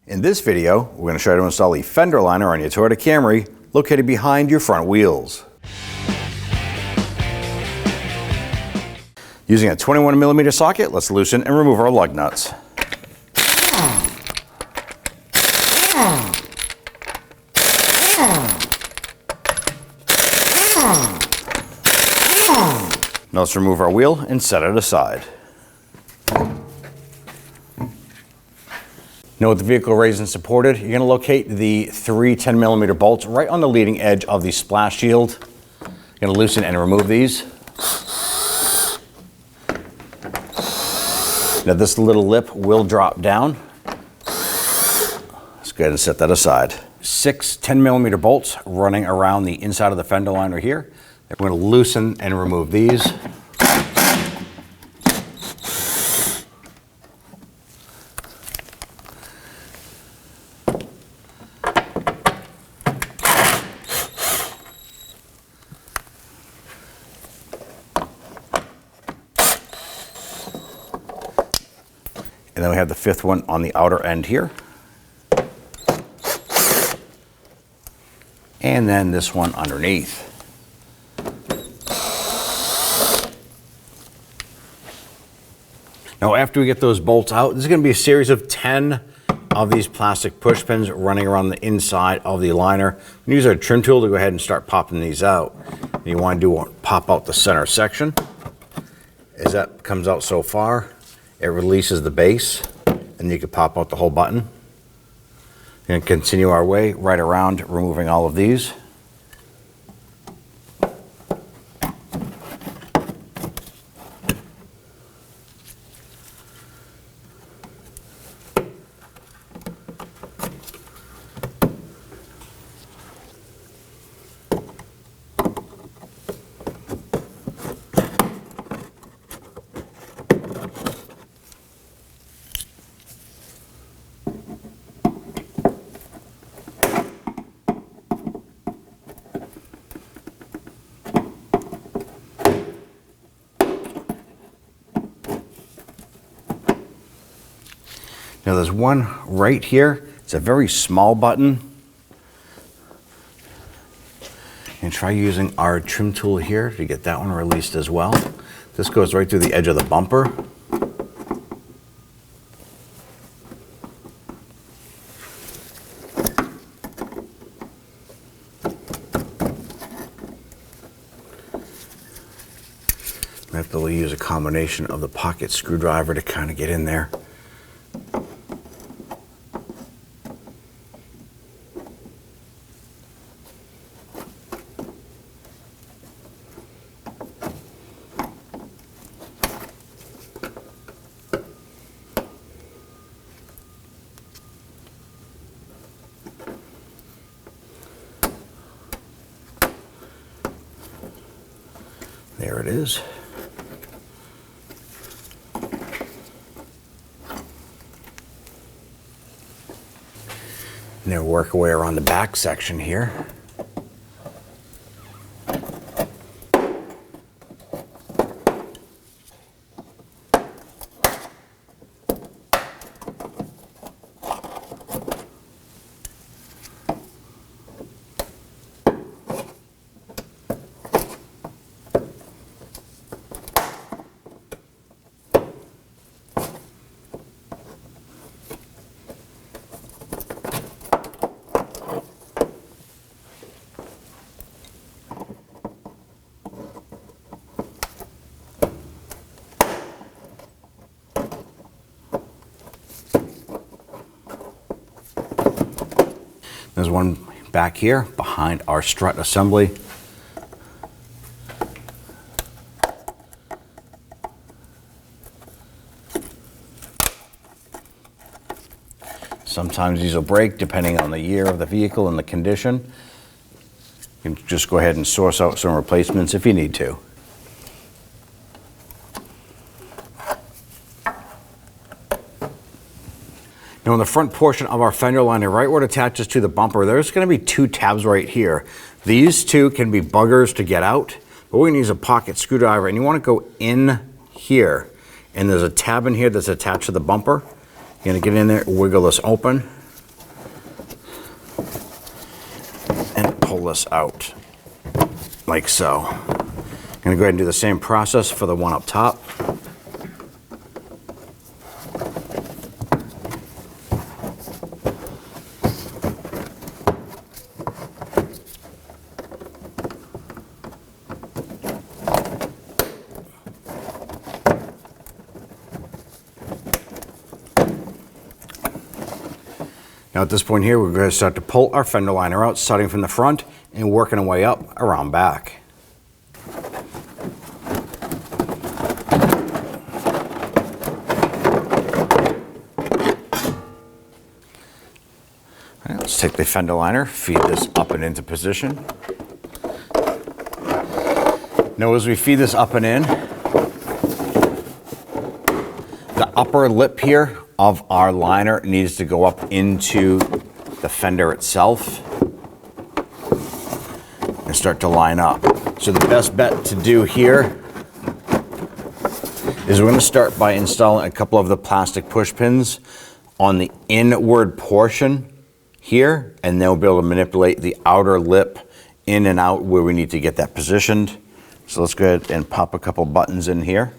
In this video, we're going to show you how to install a fender liner on your Toyota Camry located behind your front wheels. Using a 21mm socket, let's loosen and remove our lug nuts. Now let's remove our wheel and set it aside. Now with the vehicle raised and supported, you're going to locate the three 10mm bolts right on the leading edge of the splash shield. You're going to loosen and remove these. Now this little lip will drop down. Let's go ahead and set that aside. 6 10mm bolts running around the inside of the fender liner here. We're going to loosen and remove these. And then we have the fifth one on the outer end here. And then this one underneath. Now after we get those bolts out, this is going to be a series of 10 of these plastic push pins running around the inside of the liner. We use our trim tool to go ahead and start popping these out. And you want to pop out the center section. As that comes out so far, it releases the base, and you can pop out the whole button. And continue our way right around, removing all of these. Now there's one right here. It's a very small button. And try using our trim tool here to get that one released as well. This goes right through the edge of the bumper. I have to use a combination of the pocket screwdriver to kind of get in there. There it is. And then work our way around the back section here. There's one back here behind our strut assembly. Sometimes these will break depending on the year of the vehicle and the condition. You can just go ahead and source out some replacements if you need to. Now on the front portion of our fender liner, right where it attaches to the bumper, there's going to be two tabs right here. These two can be buggers to get out, but we're going to use a pocket screwdriver, and you want to go in here. And there's a tab in here that's attached to the bumper. You're going to get in there, wiggle this open, pull this out like so. I'm going to go ahead and do the same process for the one up top. Now at this point here, we're going to start to pull our fender liner out, starting from the front and working our way up around back. All right, let's take the fender liner, feed this up and into position. Now as we feed this up and in, the upper lip here of our liner needs to go up into the fender itself and start to line up. So the best bet to do here is we're going to start by installing a couple of the plastic push pins on the inward portion here, and then we'll be able to manipulate the outer lip in and out where we need to get that positioned. So let's go ahead and pop a couple buttons in here.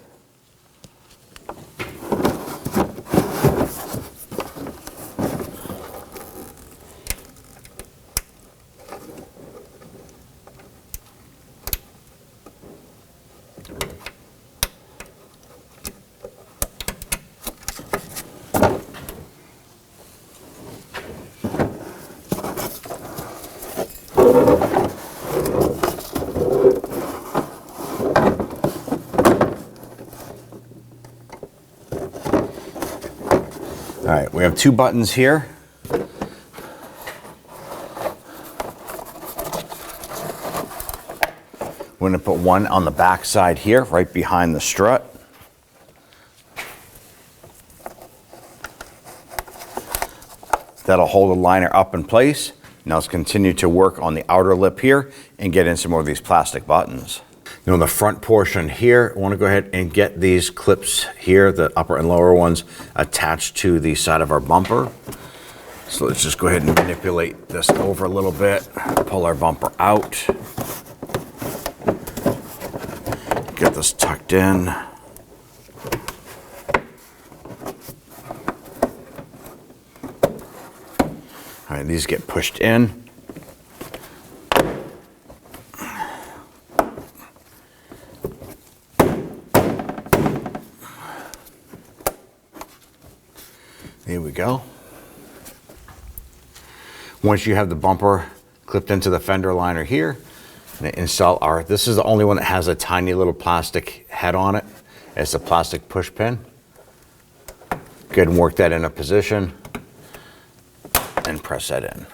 All right, we have two buttons here. We're going to put one on the back side here, right behind the strut. That'll hold the liner up in place. Now let's continue to work on the outer lip here and get in some more of these plastic buttons. Now on the front portion here, I want to go ahead and get these clips here, the upper and lower ones, attached to the side of our bumper. So let's just go ahead and manipulate this over a little bit, pull our bumper out, get this tucked in. All right, these get pushed in. There we go. Once you have the bumper clipped into the fender liner here, install our, this is the only one that has a tiny little plastic head on it. It's a plastic push pin. Go ahead and work that in a position and press that in.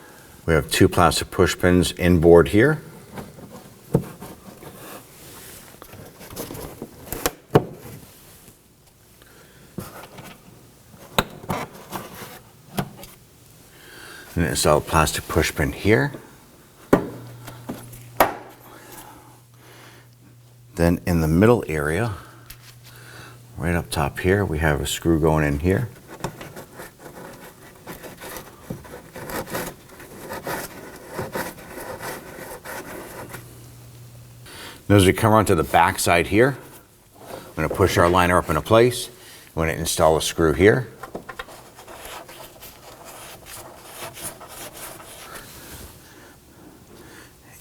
We have two plastic push pins inboard here. And install a plastic push pin here. Then in the middle area, right up top here, we have a screw going in here. Now as we come around to the back side here, I'm going to push our liner up into place. I'm going to install a screw here.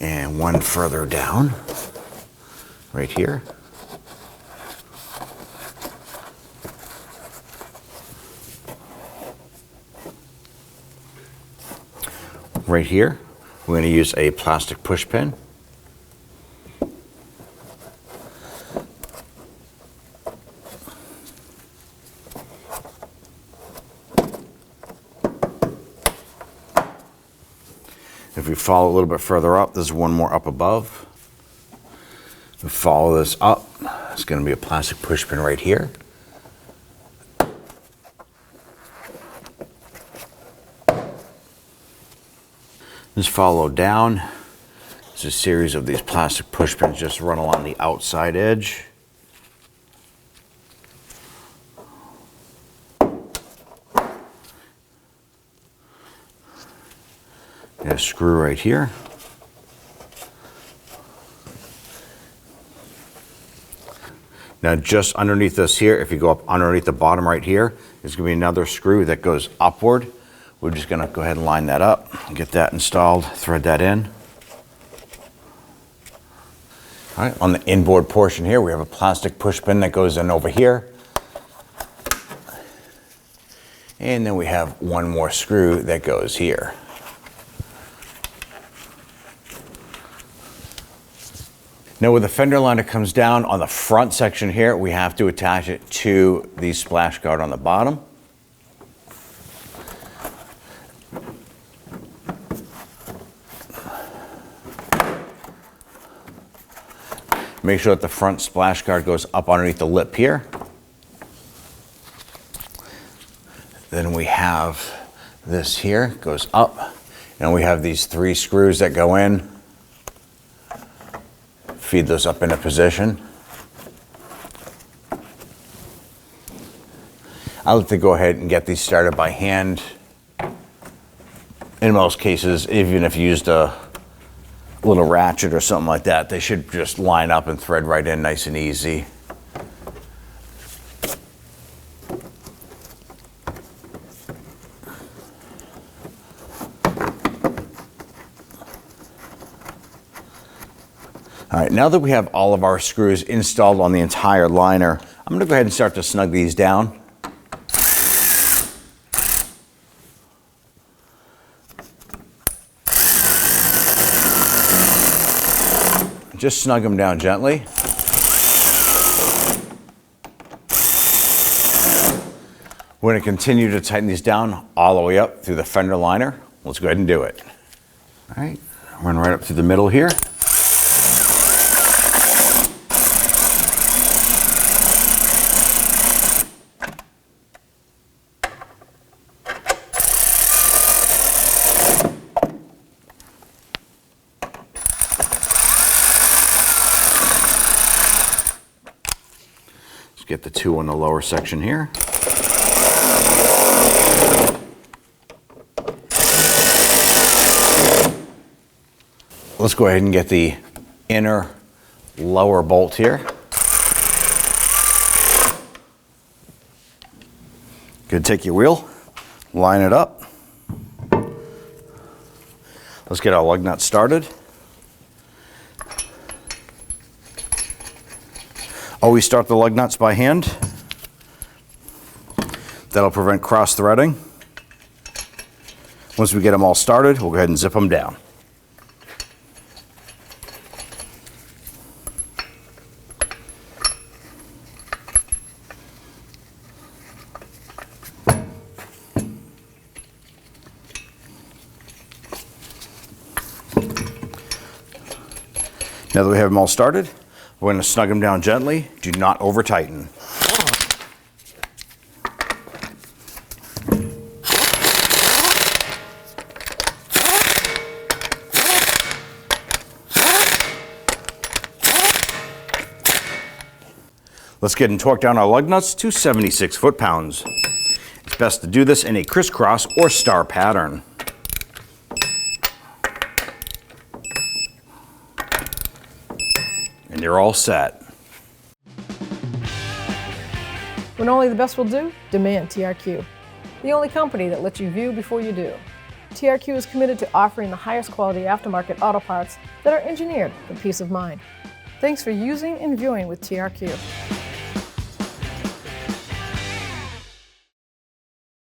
And one further down, right here. Right here, we're going to use a plastic push pin. If we follow a little bit further up, there's one more up above. We follow this up, it's going to be a plastic push pin right here. Just follow down. There's a series of these plastic push pins just run along the outside edge. And a screw right here. Now just underneath this here, if you go up underneath the bottom right here, there's gonna be another screw that goes upward. We're just gonna go ahead and line that up, get that installed, thread that in. All right, on the inboard portion here, we have a plastic push pin that goes in over here. And then we have one more screw that goes here. Now where the fender liner comes down on the front section here, we have to attach it to the splash guard on the bottom. Make sure that the front splash guard goes up underneath the lip here. Then we have this here, goes up, and we have these 3 screws that go in. Feed those up into position. I like to go ahead and get these started by hand. In most cases, even if you used a little ratchet or something like that, they should just line up and thread right in nice and easy. All right, now that we have all of our screws installed on the entire liner, I'm gonna go ahead and start to snug these down. Just snug them down gently. We're going to continue to tighten these down all the way up through the fender liner. Let's go ahead and do it. All right, run right up through the middle here. Get the 2 on the lower section here. Let's go ahead and get the inner lower bolt here. Good, take your wheel, line it up. Let's get our lug nut started. Always start the lug nuts by hand. That'll prevent cross threading. Once we get them all started, we'll go ahead and zip them down. Now that we have them all started, we're going to snug them down gently. Do not over tighten. Let's get and torque down our lug nuts to 76 foot-pounds. It's best to do this in a crisscross or star pattern. And you're all set. When only the best will do, demand TRQ. The only company that lets you view before you do. TRQ is committed to offering the highest quality aftermarket auto parts that are engineered for peace of mind. Thanks for using and viewing with TRQ.